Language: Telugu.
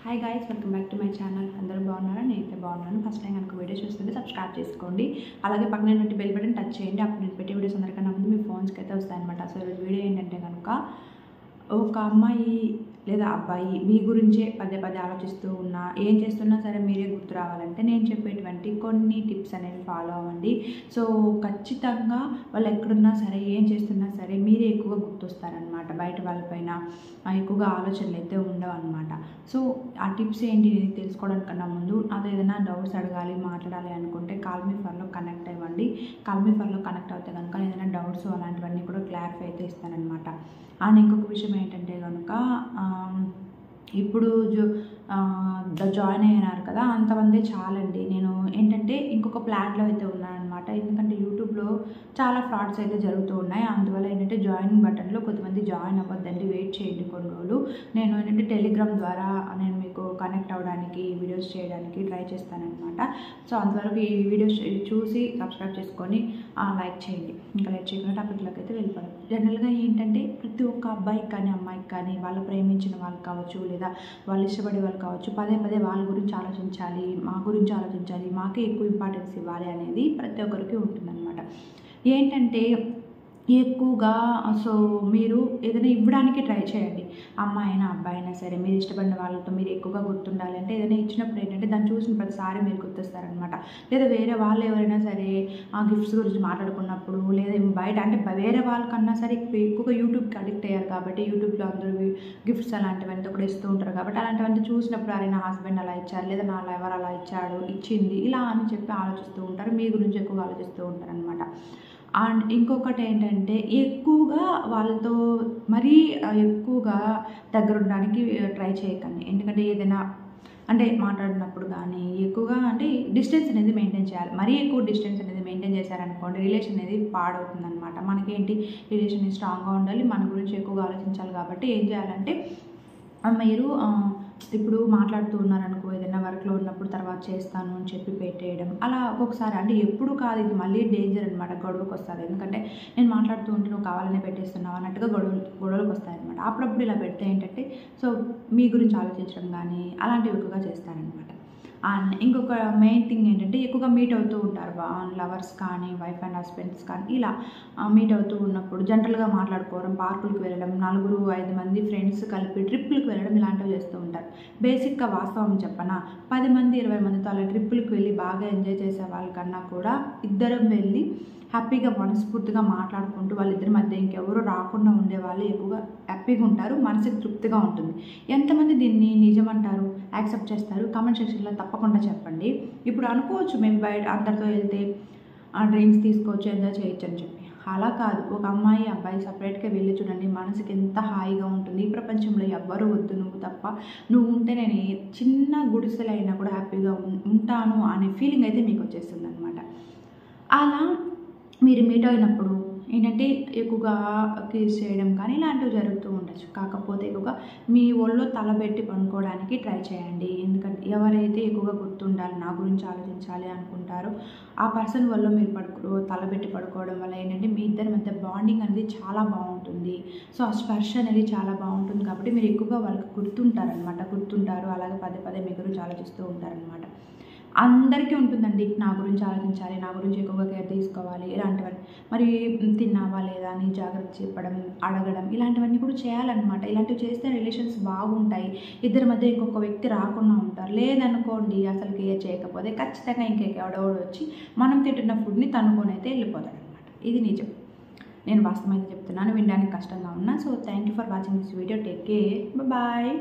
Hi guys, welcome back to my channel. అందరూ బాగున్నారా? నేనైతే బాగున్నాను. ఫస్ట్ టైం కనుక వీడియో చూస్తుంటే సబ్స్క్రైబ్ చేసుకోండి. అలాగే పక్కన పెట్టి బెల్ బటన్ టచ్ చేయండి. అప్పుడు నేను పెట్టే వీడియోస్ అందరికన్నా ముందు మీ ఫోన్స్కి అయితే వస్తాయన్నమాట. సో ఈరోజు వీడియో ఏంటంటే కనుక ఒక అమ్మాయి లేదా అబ్బాయి మీ గురించే పదే పదే ఆలోచిస్తూ ఉన్నా, ఏం చేస్తున్నా సరే మీరే గుర్తు రావాలంటే నేను చెప్పేటువంటి కొన్ని టిప్స్ అనేవి ఫాలో అవ్వండి. సో ఖచ్చితంగా వాళ్ళు ఎక్కడున్నా సరే, ఏం చేస్తున్నా సరే మీరే ఎక్కువగా గుర్తొస్తారనమాట. బయట వాళ్ళపైన ఎక్కువగా ఆలోచనలు అయితే ఉండవు అనమాట. సో ఆ టిప్స్ ఏంటి అనేది తెలుసుకోవడానికన్నా ముందు అది ఏదైనా డౌట్స్ అడగాలి, మాట్లాడాలి అనుకుంటే కాల్ మీ ఫర్లో కనెక్ట్ అవ్వండి. కాల్ మీ ఫర్లో కనెక్ట్ అవుతే కనుక ఏదైనా డౌట్స్ అలాంటివన్నీ కూడా క్లారిఫై అయితే ఇస్తానమాట. అండ్ ఇంకొక విషయం ఏంటంటే కనుక ఇప్పుడు జాయిన్ అయినారు కదా, అంతమందే చాలండి. నేను ఏంటంటే ఇంకొక ప్లాన్లో అయితే ఉన్నానమాట. ఎందుకంటే యూట్యూబ్లో చాలా ఫ్రాడ్స్ అయితే జరుగుతూ ఉన్నాయి. అందువల్ల ఏంటంటే జాయినింగ్ బటన్లో కొంతమంది జాయిన్ అవ్వద్దండి, వెయిట్ చేయండి కొన్ని రోజులు. నేను ఏంటంటే టెలిగ్రామ్ ద్వారా నేను మీకు కనెక్ట్ అవ్వడానికి, వీడియోస్ చేయడానికి ట్రై చేస్తానన్నమాట. సో అంతవరకు ఈ వీడియోస్ చూసి సబ్స్క్రైబ్ చేసుకొని లైక్ చేయండి. ఇంకా లైక్ చేయకుండా టాపిక్లోకి అయితే వెళ్ళిపోవడం. జనరల్గా ఏంటంటే ప్రతి ఒక్క అబ్బాయికి కానీ అమ్మాయికి కానీ వాళ్ళు ప్రేమించిన వాళ్ళు కావచ్చు, లేదా వాళ్ళు ఇష్టపడే వాళ్ళు కావచ్చు, పదే పదే వాళ్ళ గురించి ఆలోచించాలి, మా గురించి ఆలోచించాలి, మాకే ఎక్కువ ఇంపార్టెన్స్ ఇవ్వాలి అనేది ప్రతి ఒక్కరికి ఉంటుందన్నమాట. ఏంటంటే ఎక్కువగా సో మీరు ఏదైనా ఇవ్వడానికి ట్రై చేయండి. అమ్మాయి అయినా అబ్బాయి అయినా సరే, మీరు ఇష్టపడిన వాళ్ళతో మీరు ఎక్కువగా గుర్తుండాలి అంటే ఏదైనా ఇచ్చినప్పుడు ఏంటంటే దాన్ని చూసిన ప్రతిసారి మీరు గుర్తొస్తారనమాట. లేదా వేరే వాళ్ళు ఎవరైనా సరే ఆ గిఫ్ట్స్ గురించి మాట్లాడుకున్నప్పుడు, లేదా బయట అంటే వేరే వాళ్ళకన్నా సరే ఎక్కువగా యూట్యూబ్కి అడిక్ట్ అయ్యారు కాబట్టి యూట్యూబ్లో అందరూ గిఫ్ట్స్ అలాంటివంతా కూడా ఇస్తూ ఉంటారు కాబట్టి అలాంటివంతా చూసినప్పుడు అరే నా హస్బెండ్ అలా ఇచ్చారు, లేదా నా లవర్ అలా ఇచ్చాడు, ఇచ్చింది ఇలా అని చెప్పి ఆలోచిస్తూ ఉంటారు. మీ గురించి ఎక్కువగా ఆలోచిస్తూ ఉంటారు అనమాట. అండ్ ఇంకొకటి ఏంటంటే ఎక్కువగా వాళ్ళతో మరీ ఎక్కువగా దగ్గర ఉండడానికి ట్రై చేయకండి. ఎందుకంటే ఏదైనా అంటే మాట్లాడినప్పుడు కానీ ఎక్కువగా అంటే డిస్టెన్స్ అనేది మెయింటైన్ చేయాలి. మరీ ఎక్కువ డిస్టెన్స్ అనేది మెయింటైన్ చేశారనుకోండి రిలేషన్ అనేది పాడవుతుంది అనమాట. మనకేంటి రిలేషన్ స్ట్రాంగ్గా ఉండాలి, మన గురించి ఎక్కువగా ఆలోచించాలి. కాబట్టి ఏం చేయాలంటే మీరు ఇప్పుడు మాట్లాడుతూ ఉన్నారనుకో, ఏదైనా వర్క్లో ఉన్నప్పుడు తర్వాత చేస్తాను అని చెప్పి పెట్టేయడం అలా ఒక్కొక్కసారి అంటే ఎప్పుడు కాదు, ఇది మళ్ళీ డేంజర్ అనమాట. గొడవకు వస్తుంది. ఎందుకంటే నేను మాట్లాడుతూ ఉంటే నువ్వు కావాలనే పెట్టేస్తున్నావు అన్నట్టుగా గొడవలకు వస్తాయన్నమాట. అప్పుడప్పుడు ఇలా పెడితే ఏంటంటే సో మీ గురించి ఆలోచించడం కానీ అలాంటివి ఎక్కువగా చేస్తారనమాట. అండ్ ఇంకొక మెయిన్ థింగ్ ఏంటంటే ఎక్కువగా మీట్ అవుతూ ఉంటారు లవర్స్ కానీ వైఫ్ అండ్ హస్బెండ్స్ కానీ ఇలా మీట్ అవుతూ ఉన్నప్పుడు జనరల్గా మాట్లాడుకోవడం, పార్కులకు వెళ్ళడం, 4-5 మంది ఫ్రెండ్స్ కలిపి ట్రిప్పులకు వెళ్ళడం ఇలాంటివి చేస్తూ ఉంటారు. బేసిక్గా వాస్తవం చెప్పనా, 10 మంది 20 మందితో అలా ట్రిప్పులకు వెళ్ళి బాగా ఎంజాయ్ చేసే వాళ్ళకన్నా కూడా ఇద్దరం వెళ్ళి హ్యాపీగా మనస్ఫూర్తిగా మాట్లాడుకుంటూ వాళ్ళిద్దరి మధ్య ఇంకెవరు రాకుండా ఉండే వాళ్ళు ఎక్కువగా హ్యాపీగా ఉంటారు, మనసుకి తృప్తిగా ఉంటుంది. ఎంతమంది దీన్ని నిజమంటారు, యాక్సెప్ట్ చేస్తారు? కామెంట్ సెక్షన్లో తప్పకుండా చెప్పండి. ఇప్పుడు అనుకోవచ్చు మేము బయట అందరితో వెళ్తే డ్రింక్స్ తీసుకోవచ్చు, ఎంజాయ్ చేయొచ్చు అని చెప్పి. అలా కాదు. ఒక అమ్మాయి అబ్బాయి సపరేట్గా వెళ్ళి చూడండి, మనసుకి ఎంత హాయిగా ఉంటుంది. ఈ ప్రపంచంలో ఎవ్వరూ వద్దు, నువ్వు తప్ప, నువ్వు ఉంటే నేను చిన్న గుడిసెలైనా కూడా హ్యాపీగా ఉంటాను అనే ఫీలింగ్ అయితే మీకు వచ్చేస్తుంది అనమాట. అలా మీరు మీట్ అయినప్పుడు ఏంటంటే ఎక్కువగా కిస్ చేయడం కానీ ఇలాంటివి జరుగుతూ ఉండొచ్చు. కాకపోతే ఎక్కువగా మీ ఒళ్ళో తలబెట్టి పడుకోవడానికి ట్రై చేయండి. ఎందుకంటే ఎవరైతే ఎక్కువగా గుర్తుండాలి, నా గురించి ఆలోచించాలి అనుకుంటారో ఆ పర్సన్ వల్ల మీరు తలబెట్టి పడుకోవడం వల్ల ఏంటంటే మీ ఇద్దరి మధ్య బాండింగ్ అనేది చాలా బాగుంటుంది. సో ఆ స్పర్శ అనేది చాలా బాగుంటుంది. కాబట్టి మీరు ఎక్కువగా వాళ్ళకి గుర్తుంటారు. అలాగే పదే పదే మీ గురించి ఆలోచిస్తూ ఉంటారనమాట. అందరికీ ఉంటుందండి, నా గురించి ఆలోచించాలి, నా గురించి ఎక్కువగా కేర్ తీసుకోవాలి ఇలాంటివన్నీ. మరి తిన్నావా లేదా అని జాగ్రత్త చెప్పడం, అడగడం ఇలాంటివన్నీ కూడా చేయాలన్నమాట. ఇలాంటివి చేస్తే రిలేషన్స్ బాగుంటాయి, ఇద్దరి మధ్య ఇంకొక వ్యక్తి రాకుండా ఉంటారు. లేదనుకోండి అసలు కేర్ చేయకపోతే ఖచ్చితంగా ఇంకెవడెవడు వచ్చి మనం తింటున్న ఫుడ్ని తనుకొని అయితే వెళ్ళిపోతాడు అనమాట. ఇది నిజం, నేను వాస్తవం అయితే చెప్తున్నాను, వినడానికి కష్టంగా ఉన్నా. So thank you for watching this video. Take care, bye.